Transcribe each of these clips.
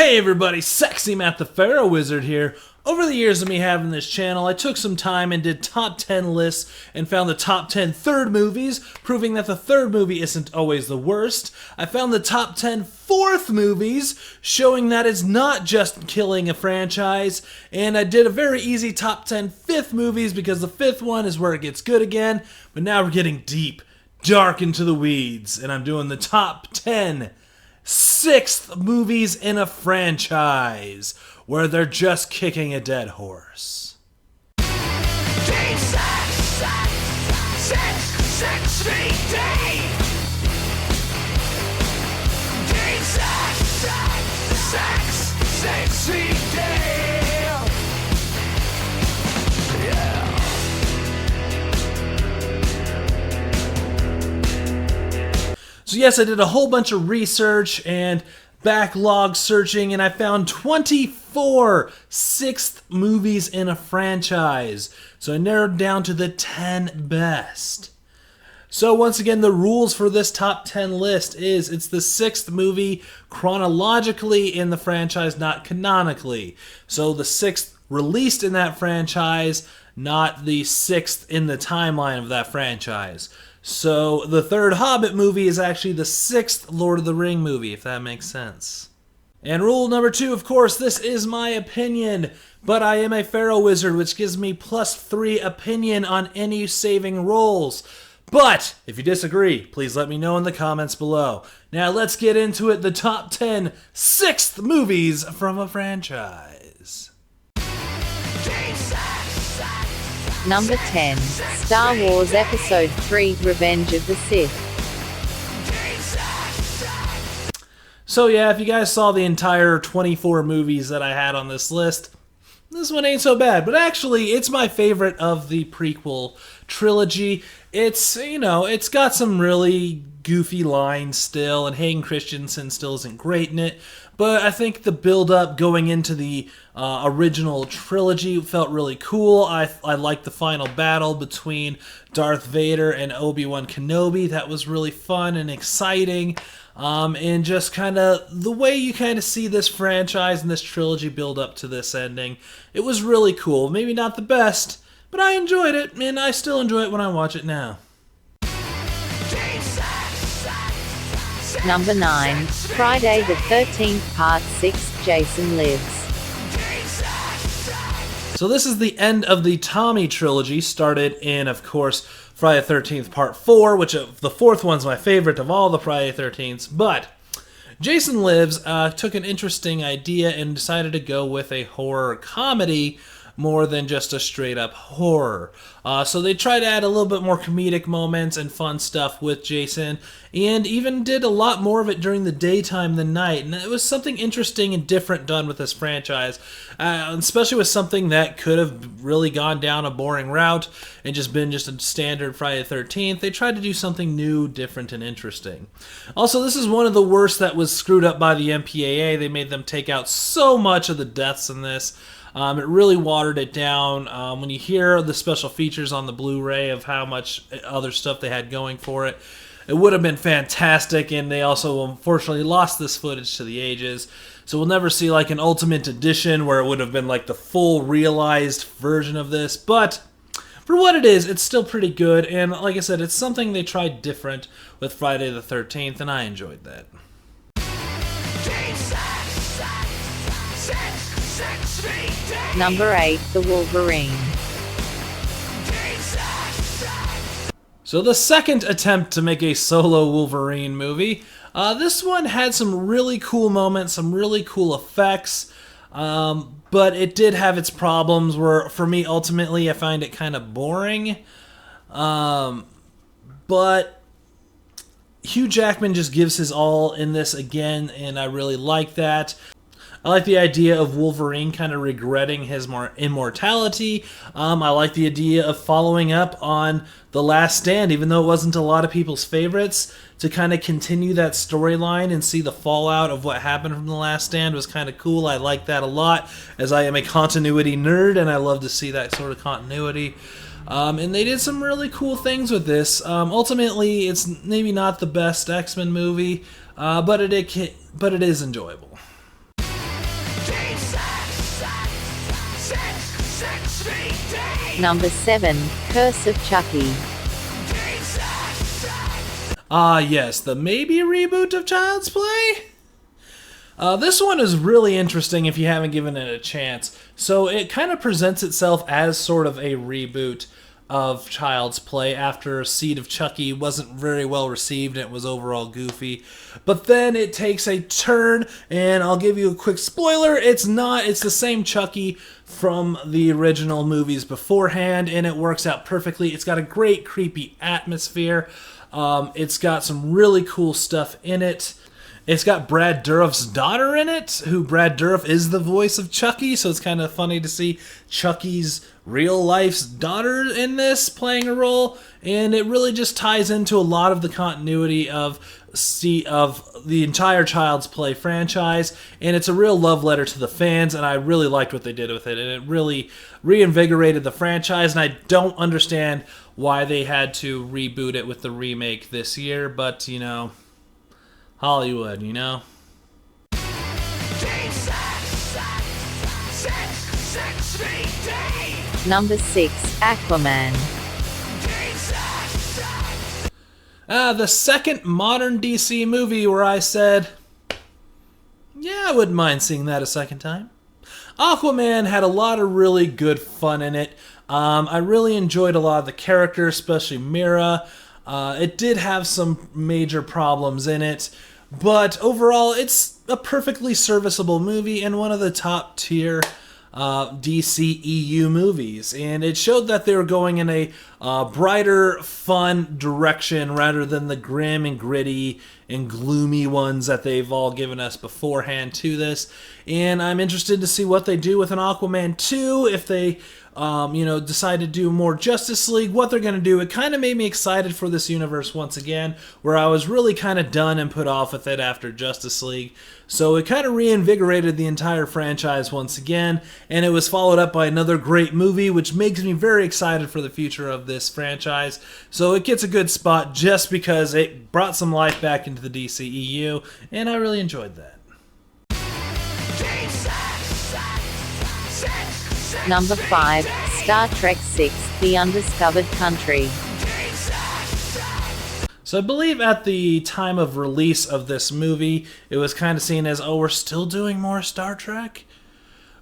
Hey everybody, Sexy Matt the Pharaoh Wizard here. Over the years of me having this channel, I took some time and did top 10 lists and found the top 10 third movies, proving that the third movie isn't always the worst. I found the top 10 fourth movies, showing that it's not just killing a franchise. And I did a very easy top 10 fifth movies because the fifth one is where it gets good again. But now we're getting deep, dark into the weeds, and I'm doing the top 10 sixth movies in a franchise where they're just kicking a dead horse. So yes, I did a whole bunch of research and backlog searching, and I found 24 sixth movies in a franchise. So I narrowed down to the 10 best. So once again, the rules for this top 10 list is it's the sixth movie chronologically in the franchise, not canonically. So the sixth released in that franchise, not the sixth in the timeline of that franchise. So the third Hobbit movie is actually the sixth Lord of the Ring movie, if that makes sense. And rule number 2, of course, this is my opinion, but I am a Pharaoh Wizard, which gives me +3 opinion on any saving rolls. But if you disagree, please let me know in the comments below. Now let's get into it, the top 10 sixth movies from a franchise. Number 10, Star Wars Episode 3, Revenge of the Sith. So yeah, if you guys saw the entire 24 movies that I had on this list, this one ain't so bad. But actually, it's my favorite of the prequel trilogy. It's, it's got some really goofy lines still, and Hayden Christensen still isn't great in it. But I think the build-up going into the original trilogy felt really cool. I liked the final battle between Darth Vader and Obi-Wan Kenobi. That was really fun and exciting. And just kind of the way you kind of see this franchise and this trilogy build up to this ending. It was really cool. Maybe not the best, but I enjoyed it, and I still enjoy it when I watch it now. Number 9, Friday the 13th Part 6, Jason Lives. So this is the end of the Tommy trilogy, started in, of course, Friday the 13th Part 4, which the fourth one's my favorite of all the Friday the 13ths, but Jason Lives took an interesting idea and decided to go with a horror comedy more than just a straight-up horror. So they tried to add a little bit more comedic moments and fun stuff with Jason, and even did a lot more of it during the daytime than night. And it was something interesting and different done with this franchise, especially with something that could have really gone down a boring route and just been just a standard Friday the 13th. They tried to do something new, different, and interesting. Also, this is one of the worst that was screwed up by the MPAA. They made them take out so much of the deaths in this. It really watered it down. When you hear the special features on the Blu-ray of how much other stuff they had going for it, it would have been fantastic, and they also unfortunately lost this footage to the ages. So we'll never see like an Ultimate Edition where it would have been like the full realized version of this, but for what it is, it's still pretty good, and like I said, it's something they tried different with Friday the 13th, and I enjoyed that. Number 8, The Wolverine. So the second attempt to make a solo Wolverine movie, this one had some really cool moments, some really cool effects, but it did have its problems where, for me, ultimately, I find it kind of boring. But Hugh Jackman just gives his all in this again, and I really like that. I like the idea of Wolverine kind of regretting his immortality. I like the idea of following up on The Last Stand, even though it wasn't a lot of people's favorites, to kind of continue that storyline and see the fallout of what happened from The Last Stand was kind of cool. I like that a lot, as I am a continuity nerd, and I love to see that sort of continuity. And they did some really cool things with this. Ultimately, it's maybe not the best X-Men movie, but it is enjoyable. Number 7, Curse of Chucky. Ah, yes, the maybe reboot of Child's Play? This one is really interesting if you haven't given it a chance. So it kind of presents itself as sort of a reboot of Child's Play after Seed of Chucky wasn't very well received and it was overall goofy. But then it takes a turn, and I'll give you a quick spoiler. It's the same Chucky from the original movies beforehand, and it works out perfectly. It's got a great creepy atmosphere. It's got some really cool stuff in it. It's got Brad Dourif's daughter in it, who Brad Dourif is the voice of Chucky, so it's kind of funny to see Chucky's real-life's daughter in this playing a role, and it really just ties into a lot of the continuity of the entire Child's Play franchise, and it's a real love letter to the fans, and I really liked what they did with it, and it really reinvigorated the franchise, and I don't understand why they had to reboot it with the remake this year, but, you know, Hollywood, you know? Number 6, Aquaman. The second modern DC movie where I said, yeah, I wouldn't mind seeing that a second time. Aquaman had a lot of really good fun in it. I really enjoyed a lot of the characters, especially Mira. It did have some major problems in it, but overall, it's a perfectly serviceable movie and one of the top tier DC EU movies. And it showed that they were going in a brighter, fun direction rather than the grim and gritty and gloomy ones that they've all given us beforehand to this. And I'm interested to see what they do with an Aquaman 2, if they decide to do more Justice League, what they're going to do. It kind of made me excited for this universe once again, where I was really kind of done and put off with it after Justice League. So it kind of reinvigorated the entire franchise once again, and it was followed up by another great movie, which makes me very excited for the future of this franchise. So it gets a good spot just because it brought some life back into the DCEU, and I really enjoyed that. Number 5, Star Trek VI, The Undiscovered Country. So I believe at the time of release of this movie, it was kind of seen as, oh, we're still doing more Star Trek?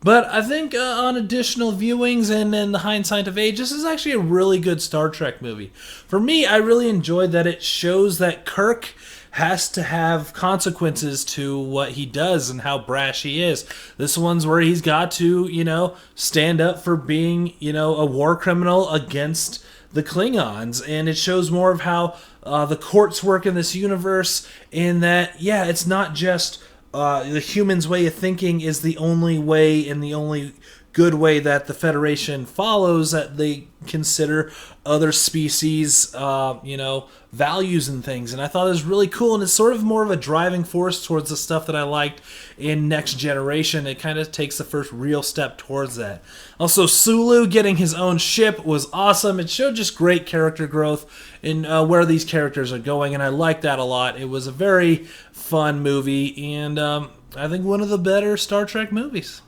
But I think on additional viewings and in the hindsight of age, this is actually a really good Star Trek movie. For me, I really enjoyed that it shows that Kirk has to have consequences to what he does and how brash he is. This one's where he's got to, stand up for being, a war criminal against the Klingons. And it shows more of how the courts work in this universe, in that, yeah, it's not just the humans' way of thinking is the only way and the only good way that the Federation follows, that they consider other species, values and things. And I thought it was really cool, and it's sort of more of a driving force towards the stuff that I liked in Next Generation. It kind of takes the first real step towards that. Also, Sulu getting his own ship was awesome. It showed just great character growth in where these characters are going, and I liked that a lot. It was a very fun movie, and I think one of the better Star Trek movies.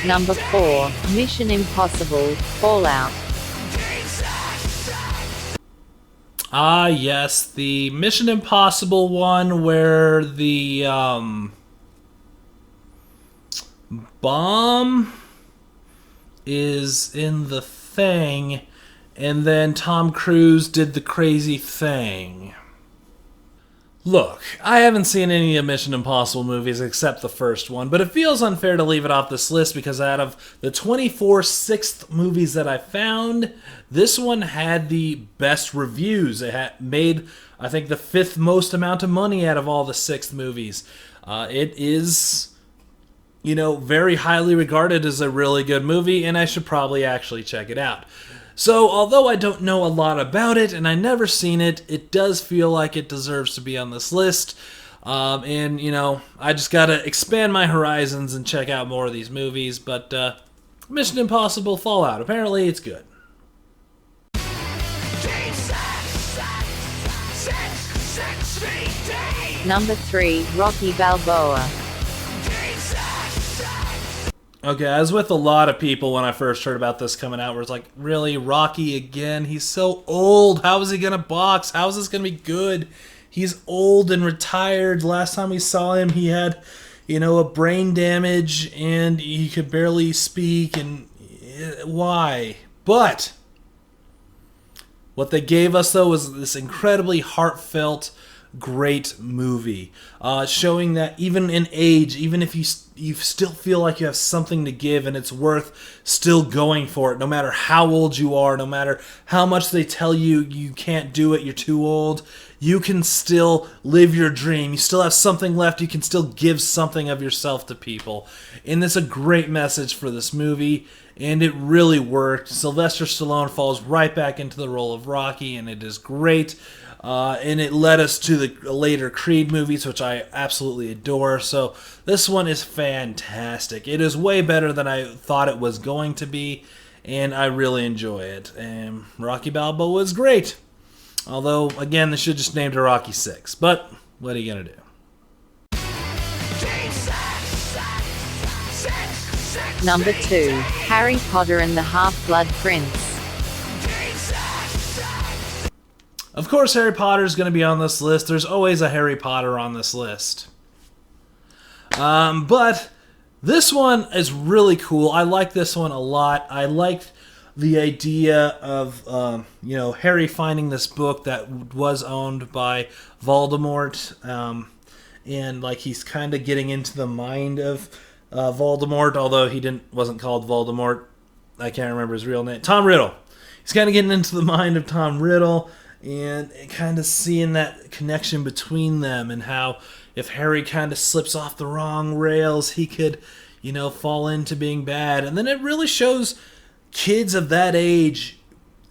Number 4, Mission Impossible, Fallout. Ah, yes, the Mission Impossible one where the bomb is in the thing, and then Tom Cruise did the crazy thing. Look, I haven't seen any of Mission Impossible movies except the first one, but it feels unfair to leave it off this list because out of the 24 sixth movies that I found, this one had the best reviews. It had made, I think, the 5th most amount of money out of all the 6th movies. It is, very highly regarded as a really good movie, and I should probably actually check it out. So, although I don't know a lot about it, and I never seen it, it does feel like it deserves to be on this list. I just gotta expand my horizons and check out more of these movies, but Mission Impossible Fallout, apparently it's good. Number 3, Rocky Balboa. Okay, I was with a lot of people when I first heard about this coming out, where it's like, really, Rocky again? He's so old. How is he going to box? How is this going to be good? He's old and retired. Last time we saw him, he had, a brain damage, and he could barely speak, and why? But what they gave us, though, was this incredibly heartfelt, great movie, showing that even in age, even if you still feel like you have something to give and it's worth still going for it, no matter how old you are, no matter how much they tell you you can't do it, you're too old, you can still live your dream. You still have something left. You can still give something of yourself to people. And it's a great message for this movie, and it really worked. Sylvester Stallone falls right back into the role of Rocky, and it is great. And it led us to the later Creed movies, which I absolutely adore. So this one is fantastic. It is way better than I thought it was going to be, and I really enjoy it. And Rocky Balboa is great. Although, again, they should just named it Rocky 6. But what are you going to do? Number 2. Harry Potter and the Half-Blood Prince. Of course, Harry Potter is going to be on this list. There's always a Harry Potter on this list. But this one is really cool. I like this one a lot. I liked the idea of, Harry finding this book that was owned by Voldemort. And, he's kind of getting into the mind of Voldemort, although he wasn't called Voldemort. I can't remember his real name. Tom Riddle. He's kind of getting into the mind of Tom Riddle, and kind of seeing that connection between them, and how if Harry kind of slips off the wrong rails, he could, fall into being bad. And then it really shows kids of that age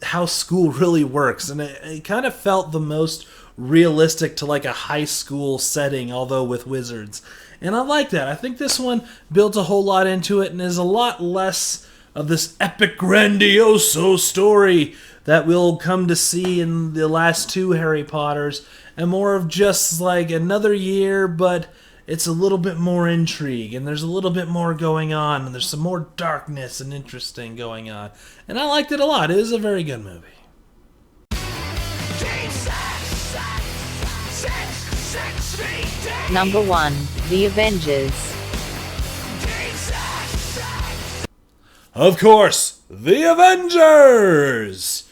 how school really works. And it kind of felt the most realistic to a high school setting, although with wizards. And I like that. I think this one built a whole lot into it and is a lot less of this epic grandioso story that we'll come to see in the last two Harry Potters, and more of just another year, but it's a little bit more intrigue, and there's a little bit more going on, and there's some more darkness and interesting going on. And I liked it a lot. It is a very good movie. Number 1. The Avengers. Of course, The Avengers!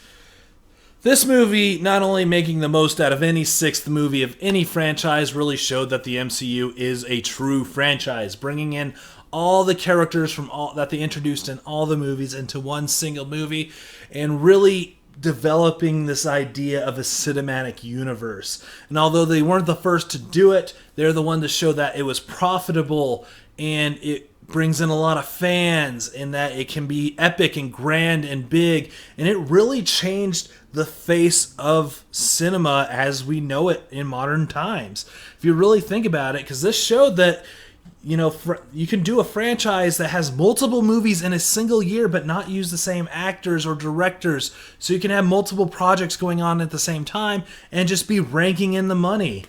This movie, not only making the most out of any sixth movie of any franchise, really showed that the MCU is a true franchise, bringing in all the characters that they introduced in all the movies into one single movie, and really developing this idea of a cinematic universe. And although they weren't the first to do it, they're the one to show that it was profitable, and it brings in a lot of fans, and that it can be epic and grand and big. And it really changed the face of cinema as we know it in modern times, if you really think about it, because this showed that you can do a franchise that has multiple movies in a single year but not use the same actors or directors, so you can have multiple projects going on at the same time and just be ranking in the money.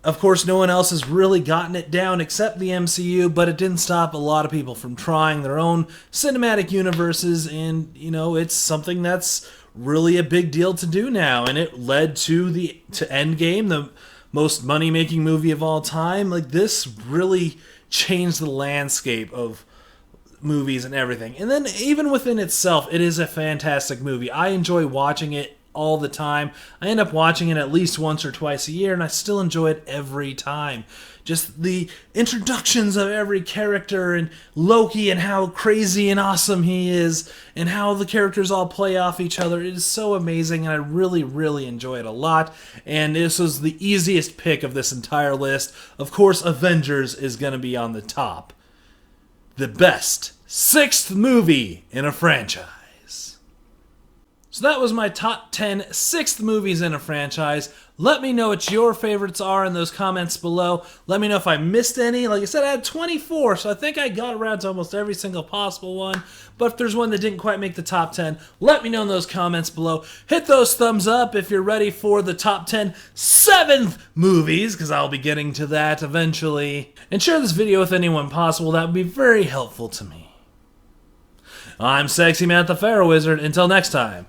Of course, no one else has really gotten it down except the MCU, but it didn't stop a lot of people from trying their own cinematic universes, and it's something that's really a big deal to do now, and it led to Endgame, the most money-making movie of all time. This really changed the landscape of movies and everything. And then even within itself, it is a fantastic movie. I enjoy watching it all the time. I end up watching it at least once or twice a year, and I still enjoy it every time. Just the introductions of every character, and Loki and how crazy and awesome he is, and how the characters all play off each other. It is so amazing, and I really, really enjoy it a lot. And this was the easiest pick of this entire list. Of course, Avengers is going to be on the top. The best sixth movie in a franchise. So that was my top 10 sixth movies in a franchise. Let me know what your favorites are in those comments below. Let me know if I missed any. Like I said, I had 24, so I think I got around to almost every single possible one. But if there's one that didn't quite make the top 10, let me know in those comments below. Hit those thumbs up if you're ready for the top 10 seventh movies, because I'll be getting to that eventually. And share this video with anyone possible. That would be very helpful to me. I'm Sexy Matt the Pharaoh Wizard. Until next time,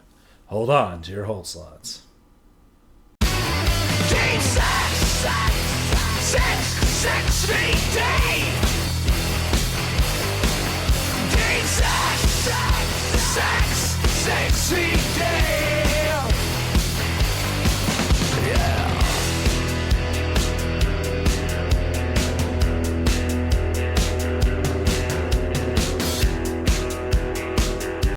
hold on to your hold slots. Deep sex feet deep. Deep sex feet deep.